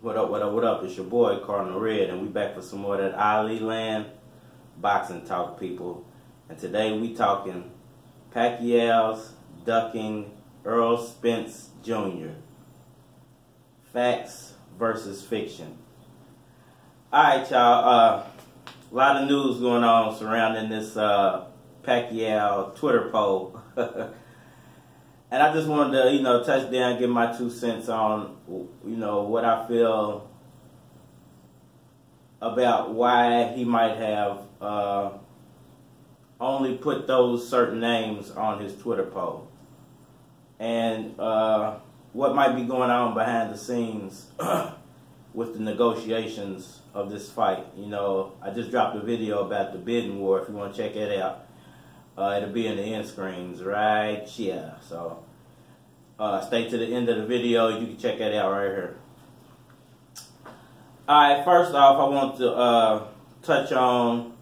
What up, what up, what up? It's your boy, Cardinal Red, and we back for some more of that Ali Land boxing talk, people. And today we talking Pacquiao's ducking Errol Spence Jr. Facts versus fiction. Alright, y'all. A lot of news going on surrounding this Pacquiao Twitter poll. And I just wanted to, touch down, give my 2 cents on, what I feel about why he might have only put those certain names on his Twitter poll. And what might be going on behind the scenes with the negotiations of this fight. I just dropped a video about the bidding war. If you want to check it out, it'll be in the end screens right here. So stay to the end of the video. You can check that out right here. Alright, first off, I want to touch on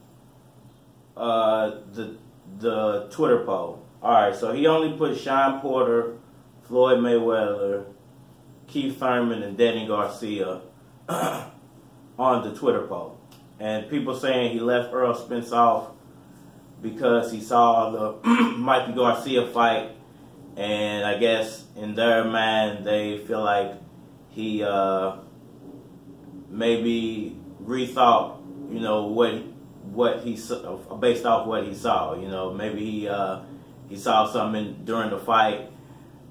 the Twitter poll. Alright, so he only put Shawn Porter, Floyd Mayweather, Keith Thurman, and Danny Garcia on the Twitter poll. And people saying he left Errol Spence off because he saw the Mikey Garcia fight, and I guess in their mind they feel like he maybe rethought, what he based off what he saw. Maybe he saw something during the fight,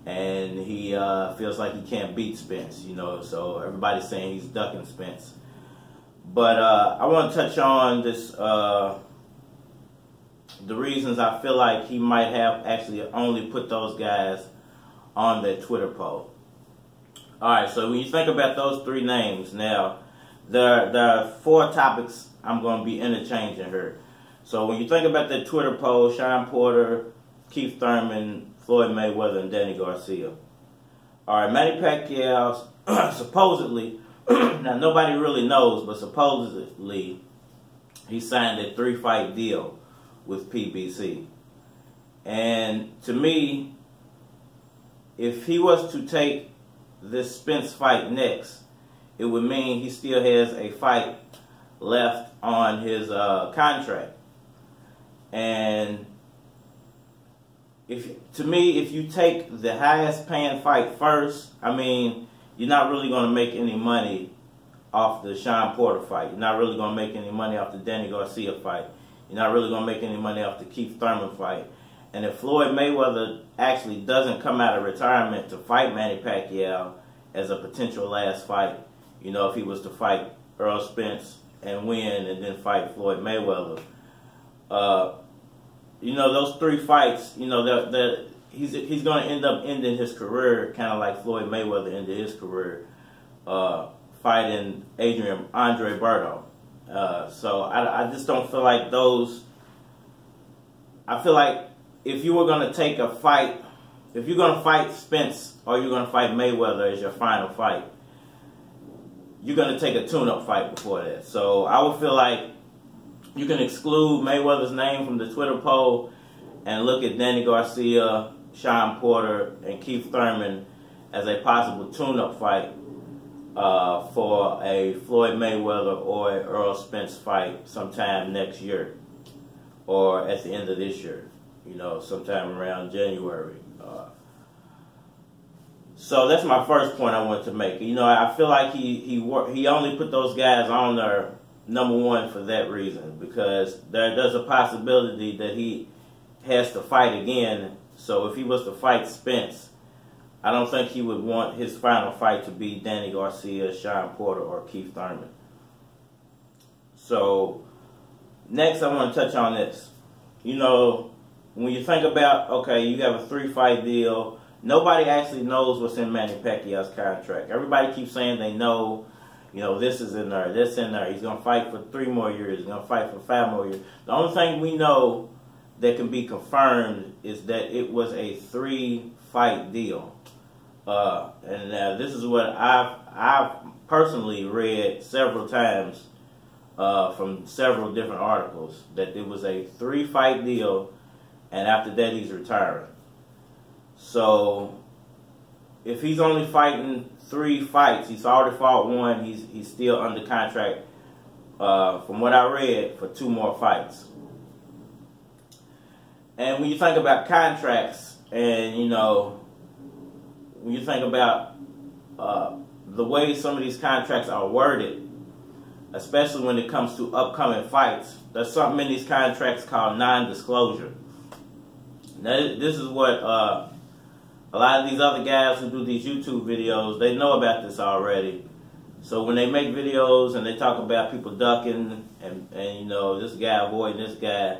and he feels like he can't beat Spence. So everybody's saying he's ducking Spence. But I want to touch on this. The reasons I feel like he might have actually only put those guys on that Twitter poll. Alright, so when you think about those 3 names, now, there are 4 topics I'm going to be interchanging here. So when you think about that Twitter poll, Shawn Porter, Keith Thurman, Floyd Mayweather, and Danny Garcia. Alright, Manny Pacquiao, supposedly, now nobody really knows, but supposedly, he signed a 3-fight deal with PBC. And to me, if he was to take this Spence fight next, it would mean he still has a fight left on his contract. And to me, if you take the highest paying fight first, you're not really going to make any money off the Shawn Porter fight. You're not really going to make any money off the Danny Garcia fight. You're not really going to make any money off the Keith Thurman fight. And if Floyd Mayweather actually doesn't come out of retirement to fight Manny Pacquiao as a potential last fight, if he was to fight Errol Spence and win and then fight Floyd Mayweather, those 3 fights, he's going to end up ending his career kind of like Floyd Mayweather ended his career fighting Andre Berto. So I just don't feel like those. I feel like if you were going to take a fight, if you're going to fight Spence or you're going to fight Mayweather as your final fight, you're going to take a tune-up fight before that. So I would feel like you can exclude Mayweather's name from the Twitter poll and look at Danny Garcia, Shawn Porter, and Keith Thurman as a possible tune-up fight for a Floyd Mayweather or a Errol Spence fight sometime next year or at the end of this year, sometime around January. So that's my first point I wanted to make. I feel like he only put those guys on there, number one, for that reason, because there's a possibility that he has to fight again. So if he was to fight Spence, I don't think he would want his final fight to be Danny Garcia, Shawn Porter, or Keith Thurman. So, next I want to touch on this. When you think about, okay, you have a 3-fight deal, nobody actually knows what's in Manny Pacquiao's contract. Everybody keeps saying they know, this is in there, this in there. He's going to fight for 3 more years. He's going to fight for 5 more years. The only thing we know that can be confirmed is that it was a 3-fight deal. And this is what I've personally read several times from several different articles, that it was a 3-fight deal, and after that he's retiring. So if he's only fighting 3 fights, he's already fought 1. He's still under contract, from what I read, for 2 more fights. And when you think about contracts, and you know, when you think about the way some of these contracts are worded, especially when it comes to upcoming fights, there's something in these contracts called non-disclosure. Now, this is what a lot of these other guys who do these YouTube videos, they know about this already. So when they make videos and they talk about people ducking and you know, this guy avoiding this guy,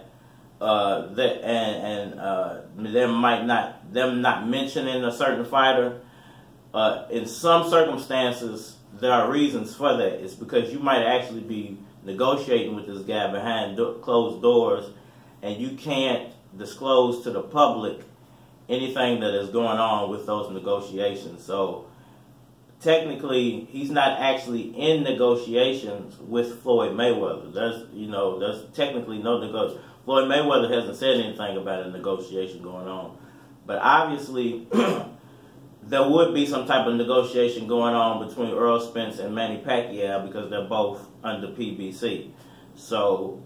them not mentioning a certain fighter, in some circumstances there are reasons for that. It's because you might actually be negotiating with this guy behind closed doors, and you can't disclose to the public anything that is going on with those negotiations. So technically, he's not actually in negotiations with Floyd Mayweather. There's technically no negotiation. Floyd Mayweather hasn't said anything about a negotiation going on, but obviously there would be some type of negotiation going on between Errol Spence and Manny Pacquiao because they're both under PBC. So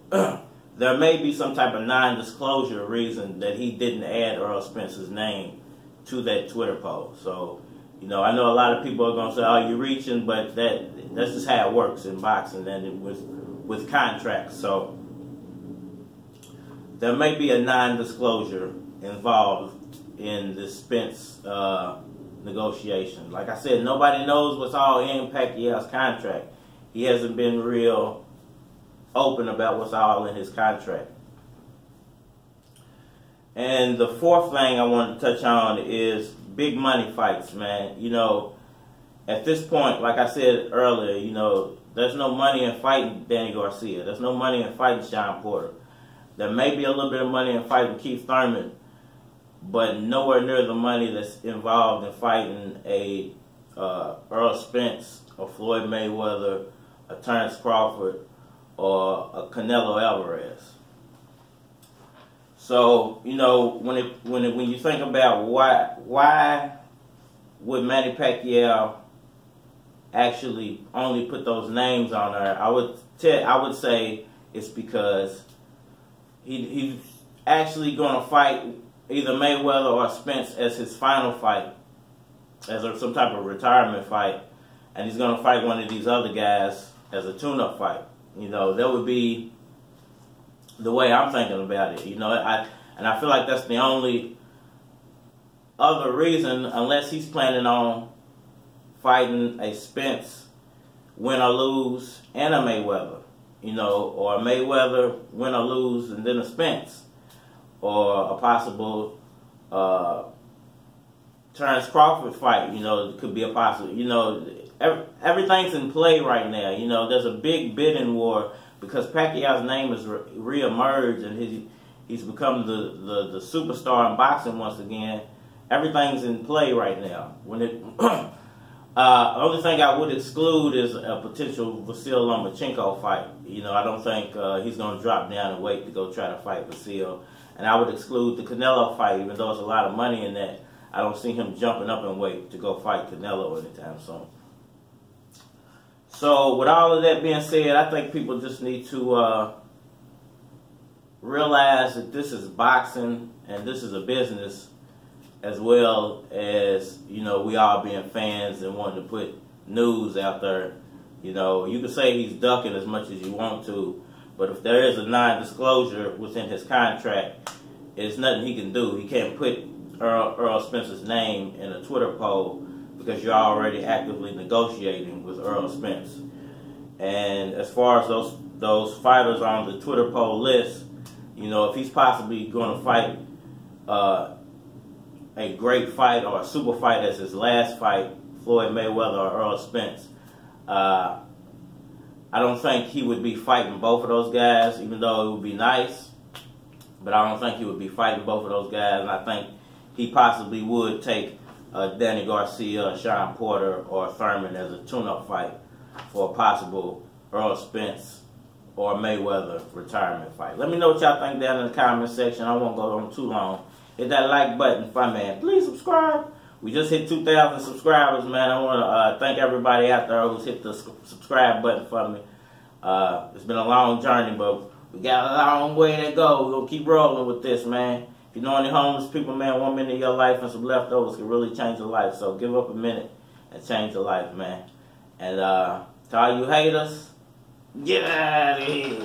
there may be some type of non-disclosure reason that he didn't add Errol Spence's name to that Twitter post. So, you know, I know a lot of people are going to say, oh, you're reaching, but that's just how it works in boxing and with contracts. So there may be a non-disclosure involved in the Spence negotiation. Like I said, nobody knows what's all in Pacquiao's contract. He hasn't been real open about what's all in his contract. And the 4th thing I want to touch on is big money fights, man. You know, at this point, like I said earlier, you know, there's no money in fighting Danny Garcia. There's no money in fighting Shawn Porter. There may be a little bit of money in fighting Keith Thurman, but nowhere near the money that's involved in fighting a Errol Spence, a Floyd Mayweather, a Terrence Crawford, or a Canelo Alvarez. So, you know, when you think about why would Manny Pacquiao actually only put those names on there, I would say it's because he's actually going to fight either Mayweather or Spence as his final fight, as some type of retirement fight, and he's going to fight one of these other guys as a tune-up fight. You know, that would be the way I'm thinking about it. You know, I feel like that's the only other reason, unless he's planning on fighting a Spence, win or lose, and a Mayweather. You know, or a Mayweather, win or lose, and then a Spence, or a possible Terrence Crawford fight. You know, it could be a possible. You know, everything's in play right now. You know, there's a big bidding war because Pacquiao's name has re-emerged and he's become the superstar in boxing once again. Everything's in play right now. Only thing I would exclude is a potential Vasil Lomachenko fight. You know, I don't think he's going to drop down and wait to go try to fight Vasil. And I would exclude the Canelo fight, even though there's a lot of money in that. I don't see him jumping up and wait to go fight Canelo anytime soon. So, with all of that being said, I think people just need to realize that this is boxing and this is a business, as well as, you know, we all being fans and wanting to put news out there. You know, you can say he's ducking as much as you want to, but if there is a non-disclosure within his contract, there's nothing he can do. He can't put Errol Spence's name in a Twitter poll because you're already actively negotiating with Errol Spence. And as far as those fighters on the Twitter poll list, you know, if he's possibly going to fight a great fight or a super fight as his last fight, Floyd Mayweather or Errol Spence, I don't think he would be fighting both of those guys, even though it would be nice. But I don't think he would be fighting both of those guys, and I think he possibly would take Danny Garcia, Shawn Porter, or Thurman as a tune-up fight for a possible Errol Spence or Mayweather retirement fight. Let me know what y'all think down in the comment section. I won't go on too long. Hit that like button, fun man. Please subscribe. We just hit 2,000 subscribers, man. I want to thank everybody out there who's hit the subscribe button for me. It's been a long journey, but we got a long way to go. We're going to keep rolling with this, man. If you know any homeless people, man, 1 minute of your life and some leftovers can really change a life. So give up a minute and change a life, man. And to all you haters, get out of here.